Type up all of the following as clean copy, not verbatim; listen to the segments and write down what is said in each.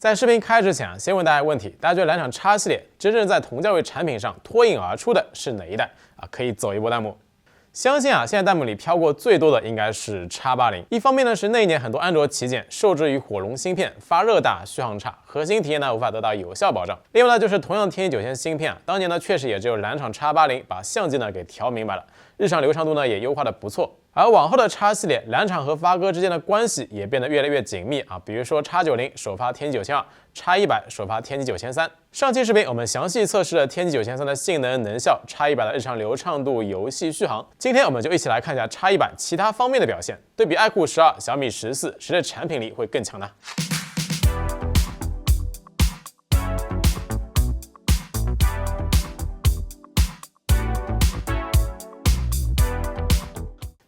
在视频开之前先问大家一个问题：大家觉得蓝厂 X 系列真正在同价位产品上脱颖而出的是哪一代啊？可以走一波弹幕。相信现在弹幕里飘过最多的应该是 X80。一方面呢是那一年很多安卓旗舰受制于火龙芯片，发热大，续航差，核心体验呢无法得到有效保障。另外呢就是同样天玑9000芯片当年呢确实也只有蓝厂 X80把相机呢给调明白了，日常流畅度呢也优化的不错。而往后的 X 系列，蓝厂和发哥之间的关系也变得越来越紧密啊，比如说 X90首发天玑9200，X100首发天玑9300。上期视频我们详细测试了天玑93的性能能效，X100的日常流畅度、游戏续航。今天我们就一起来看一下 X100其他方面的表现，对比 iQOO 12、小米14，谁的产品力会更强呢？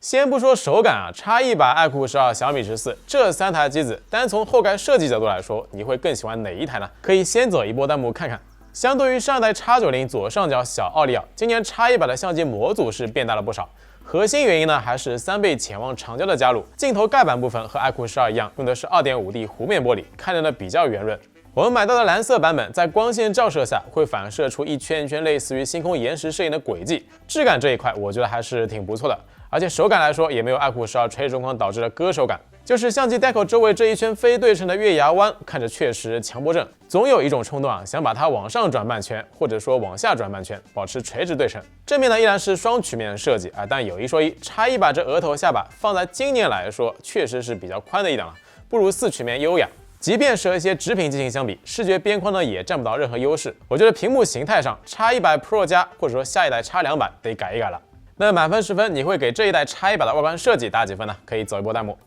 先不说手感X100、iQOO 12、小米14这3台机子，单从后盖设计角度来说，你会更喜欢哪一台呢？可以先走一波弹幕看看。相对于上一代 X90 左上角小奥利奥，今年 X100的相机模组是变大了不少。核心原因呢还是3倍潜望长焦的加入，镜头盖板部分和 iQOO 12一样，用的是 2.5D 弧面玻璃，看着呢比较圆润。我们买到的蓝色版本在光线照射下会反射出一圈一圈类似于星空延时摄影的轨迹，质感这一块我觉得还是挺不错的。而且手感来说也没有iQOO 12垂直中框导致的割手感，就是相机 decal 周围这一圈非对称的月牙湾，看着确实强迫症，总有一种冲动想把它往上转半圈，或者说往下转半圈，保持垂直对称。正面呢依然是双曲面设计但有一说一，X100这额头下巴放在今年来说确实是比较宽的一档了，不如4曲面优雅。即便是和一些直屏机型相比，视觉边框呢也占不到任何优势。我觉得屏幕形态上 X100 Pro 加或者说下一代 X200得改一改了。那满分10分，你会给这一代 X100的外观设计打几分呢？可以走一波弹幕。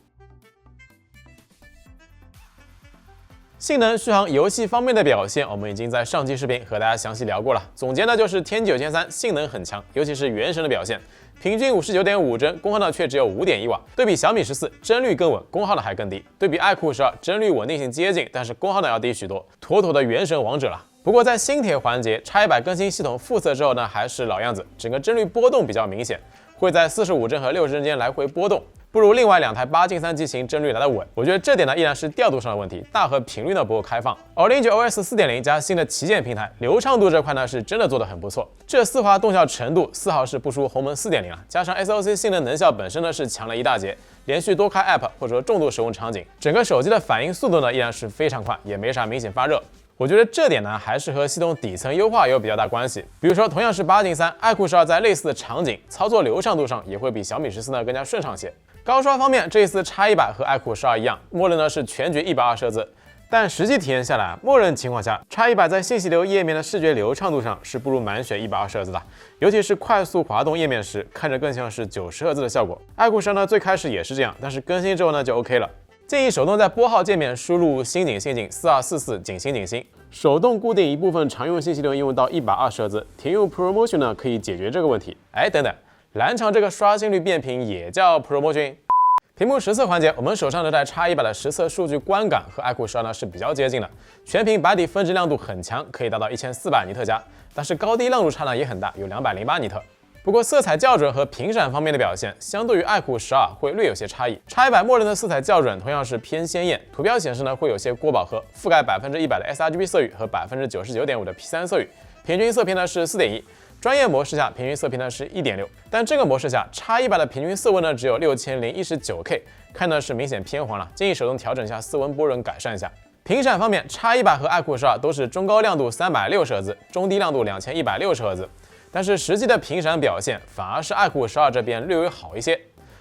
性能、续航、游戏方面的表现，我们已经在上期视频和大家详细聊过了。总结呢就是天玑93性能很强，尤其是原神的表现，平均59.5帧，功耗呢却只有5.1瓦。对比小米14，帧率更稳，功耗呢还更低。对比iQOO 12，帧率稳定性接近，但是功耗呢要低许多，妥妥的原神王者了。不过在新铁环节，X100更新系统复测之后呢，还是老样子，整个帧率波动比较明显，会在45帧和60帧间来回波动，不如另外2台8进3机型帧率来得稳。我觉得这点呢依然是调度上的问题，大核频率呢不够开放。Orange OS 4.0 加新的旗舰平台，流畅度这块呢是真的做得很不错。这丝滑动效程度丝毫是不输鸿蒙 4.0 了，加上 SoC 性能能效本身呢是强了一大截，连续多开 App 或者说重度使用场景，整个手机的反应速度呢依然是非常快，也没啥明显发热。我觉得这点呢，还是和系统底层优化有比较大关系。比如说，同样是8进3，iQOO 12在类似的场景操作流畅度上也会比小米14呢更加顺畅些。高刷方面，这一次 X100和iQOO 12一样，默认呢是全局120赫兹，但实际体验下来，默认情况下 ，X100在信息流页面的视觉流畅度上是不如满血120赫兹的，尤其是快速滑动页面时，看着更像是90赫兹的效果。iQOO 12呢最开始也是这样，但是更新之后呢就 OK 了。建议手动在拨号界面输入星景4244景星，手动固定一部分常用信息流应用到120赫兹，停用 Promotion 呢可以解决这个问题。等等，蓝厂这个刷新率变频也叫 Promotion？ 屏幕实测环节，我们手上这台 X100的实测数据观感和 iQOO 12呢是比较接近的，全屏白底分值亮度很强，可以达到1400尼特加，但是高低亮度差呢也很大，有208尼特。不过色彩校准和频闪方面的表现，相对于iQOO 12会略有些差异。X100默认的色彩校准同样是偏鲜艳，图标显示呢会有些过饱和，覆盖100%的 sRGB 色域和99.5%的 P3 色域，平均色偏呢是4.1，专业模式下平均色偏呢是1.6，但这个模式下 X100的平均色温呢只有6019K， 看呢是明显偏黄了，建议手动调整一下色温波纹改善一下。频闪方面 ，X100和iQOO 12都是中高亮度360赫兹，中低亮度2160赫兹。但是实际的频闪表现反而是iQOO 12这边略微好一些。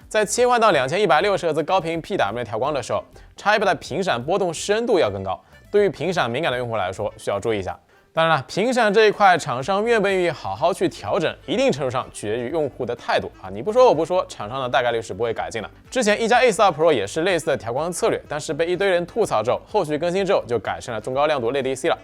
在切换到2160赫兹高频 PWM 调光的时候 ，X100的频闪波动深度要更高，对于频闪敏感的用户来说需要注意一下。当然了，频闪这一块，厂商愿不愿意好好去调整，一定程度上取决于用户的态度你不说我不说，厂商的大概率是不会改进的。之前一加 A42 Pro 也是类似的调光策略，但是被一堆人吐槽之后，后续更新之后就改成了中高亮度类 DC 了。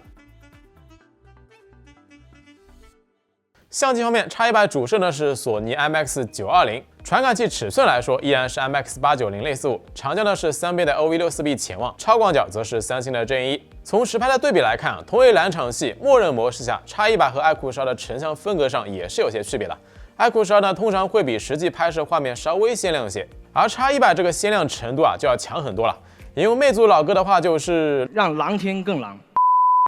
相机方面 ，X100主摄呢是索尼 IMX920，传感器尺寸来说依然是 IMX890类45，长焦呢是3倍的 OV64B 潜望，超广角则是三星的真1。从实拍的对比来看同为蓝厂系，默认模式下 ，X100和iQOO 12的成像风格上也是有些区别的。iQOO 12呢通常会比实际拍摄画面稍微鲜亮些，而 X100这个鲜亮程度就要强很多了。引用魅族老哥的话就是让狼天更狼。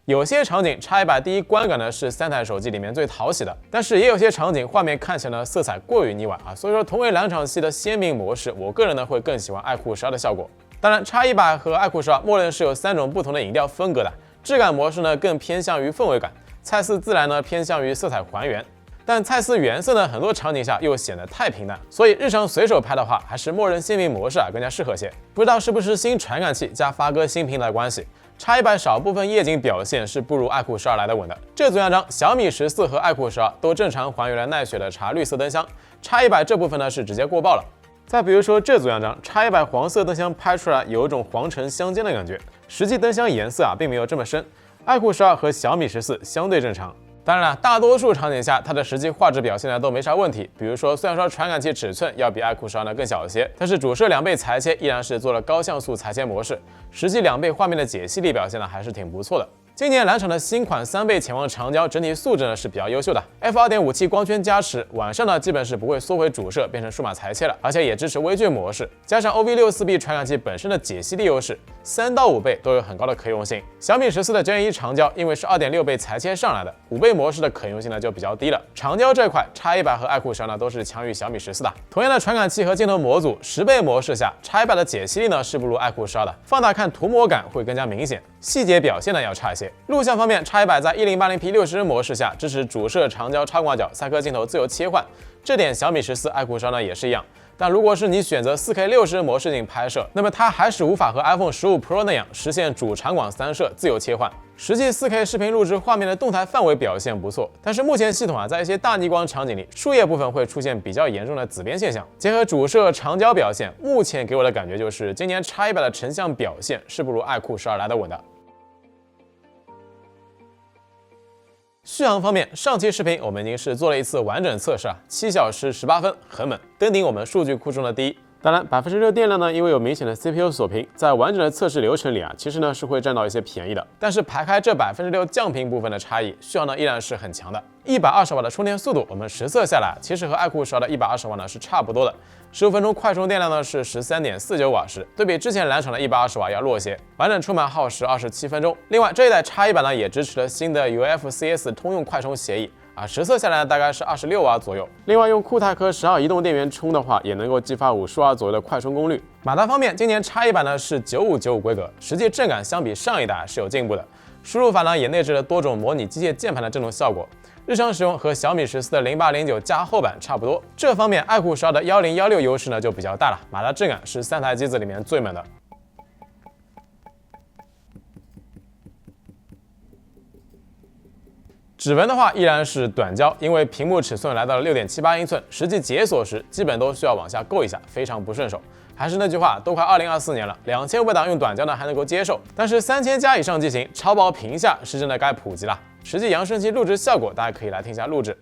有些场景 X100第一观感呢是3台手机里面最讨喜的，但是也有些场景画面看起来呢色彩过于腻歪啊，所以说同为两场系的鲜明模式，我个人呢会更喜欢iQOO 12的效果。当然 X100和iQOO 12默认是有3种不同的影调风格的，质感模式呢更偏向于氛围感，蔡司自然呢偏向于色彩还原。但蔡司原色呢，很多场景下又显得太平淡，所以日常随手拍的话，还是默认鲜明模式更加适合些。不知道是不是新传感器加发哥新平台的关系，X100少部分夜景表现是不如iQOO 12来的稳的。这组样张，小米14和iQOO 12都正常还原了奈雪的茶绿色灯箱，X100这部分呢是直接过曝了。再比如说这组样张，X100黄色灯箱拍出来有一种黄橙相间的感觉，实际灯箱颜色并没有这么深。iQOO 12和小米14相对正常。当然了，大多数场景下它的实际画质表现呢都没啥问题。比如说，虽然说传感器尺寸要比iQOO 12呢更小一些，但是主摄2倍裁切依然是做了高像素裁切模式，实际2倍画面的解析力表现呢还是挺不错的。今年蓝厂的新款3倍潜望长焦整体素质呢是比较优秀的 ，f2.57 光圈加持，晚上呢基本是不会缩回主摄变成数码裁切了，而且也支持微距模式，加上 OV64B 传感器本身的解析力优势，3到5倍都有很高的可用性。小米14的真人1长焦因为是2.6倍裁切上来的，5倍模式的可用性呢就比较低了。长焦这块 X100和iQOO 12呢都是强于小米14的。同样的传感器和镜头模组，10倍模式下 X100的解析力呢是不如iQOO 12的，放大看涂抹感会更加明显，细节表现呢要差一些。录像方面 ，X100在 1080p 60帧模式下支持主摄长焦超广角3颗镜头自由切换，这点小米14、iQOO 12呢也是一样。但如果是你选择 4K 60帧模式进行拍摄，那么它还是无法和 iPhone 15 Pro 那样实现主长广3摄自由切换。实际 4K 视频录制画面的动态范围表现不错，但是目前系统在一些大逆光场景里，树叶部分会出现比较严重的紫边现象。结合主摄长焦表现，目前给我的感觉就是今年 X100的成像表现是不如iQOO 12来的稳的。续航方面，上期视频我们已经是做了一次完整测试，7小时18分，很猛，登顶我们数据库中的第一。当然，6%电量呢，因为有明显的 CPU 锁屏，在完整的测试流程里其实呢是会占到一些便宜的。但是排开这6%降频部分的差异，续航呢依然是很强的。120瓦的充电速度，我们实测下来，其实和iQOO 12的120瓦呢是差不多的。15分钟快充电量呢是13.49瓦时，对比之前蓝厂的120瓦要弱些，完整充满耗时27分钟。另外这一代 X100呢也支持了新的 UFCS 通用快充协议。实测下来大概是26瓦左右。另外用酷泰克12移动电源充的话，也能够激发50瓦左右的快充功率。马达方面，今年X100呢是9595规格，实际震感相比上一代是有进步的。输入法呢也内置了多种模拟机械键盘的震动效果，日常使用和小米14的0809加厚版差不多。这方面iQOO 12的1016优势呢就比较大了，马达震感是3台机子里面最猛的。指纹的话依然是短焦，因为屏幕尺寸来到了6.78英寸，实际解锁时基本都需要往下够一下，非常不顺手。还是那句话，都快2024年了，2000档用短焦呢还能够接受，但是3000加以上机型超薄屏下是真的该普及了。实际扬声器录制效果，大家可以来听一下录制。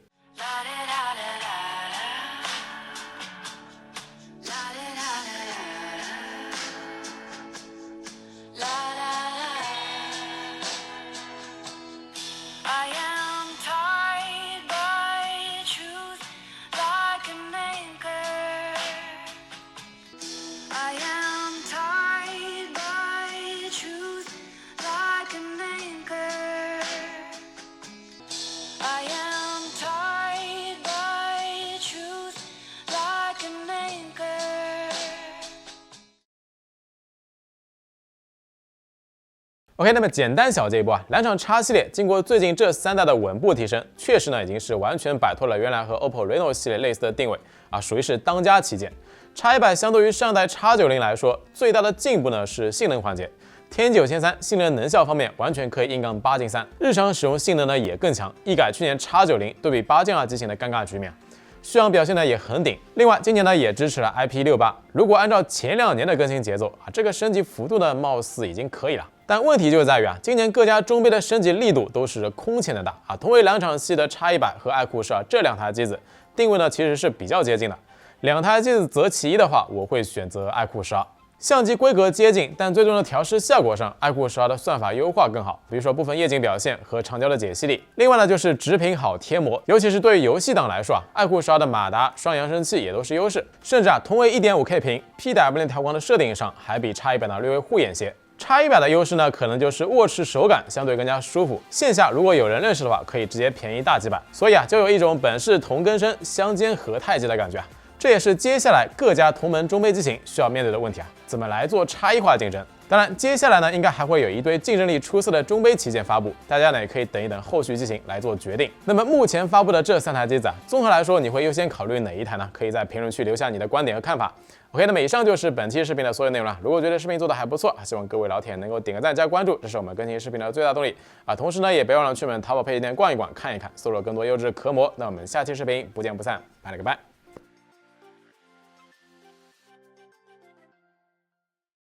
OK， 那么简单小结一波蓝厂 X 系列经过最近这3代的稳步提升，确实呢已经是完全摆脱了原来和 OPPO Reno 系列类似的定位属于是当家旗舰。X100相对于上代 X90 来说，最大的进步呢是性能环节。天玑1003性能效方面完全可以硬杠8进3，日常使用性能呢也更强，一改去年 X90 对比8进2机型的尴尬局面。续航表现呢也很顶，另外今年呢也支持了 IP68。如果按照前2年的更新节奏这个升级幅度呢貌似已经可以了。但问题就在于今年各家中杯的升级力度都是空前的大同为两厂系的 X100和iQOO 12这2台机子定位呢其实是比较接近的。2台机子择其一的话，我会选择iQOO 12。相机规格接近，但最终的调试效果上，iQOO12的算法优化更好，比如说部分夜景表现和长焦的解析力。另外呢，就是直屏好贴膜，尤其是对于游戏党来说iQOO12的马达、双扬声器也都是优势，甚至同为 1.5K 屏 ，PWM 调光的设定上还比 X100呢略微护眼些。X100的优势呢，可能就是握持手感相对更加舒服，线下如果有人认识的话，可以直接便宜大几百，所以就有一种本是同根生，相煎何太急的感觉这也是接下来各家同门中杯机型需要面对的问题怎么来做差异化竞争？当然，接下来呢，应该还会有一堆竞争力出色的中杯旗舰发布，大家呢也可以等一等后续机型来做决定。那么目前发布的这3台机子综合来说，你会优先考虑哪一台呢？可以在评论区留下你的观点和看法。OK， 那么以上就是本期视频的所有内容了。如果觉得视频做的还不错，希望各位老铁能够点个赞加关注，这是我们更新视频的最大动力同时呢，也别忘了去我们淘宝配件店逛一逛看一看，搜索更多优质壳膜。那我们下期视频不见不散，拜了个拜。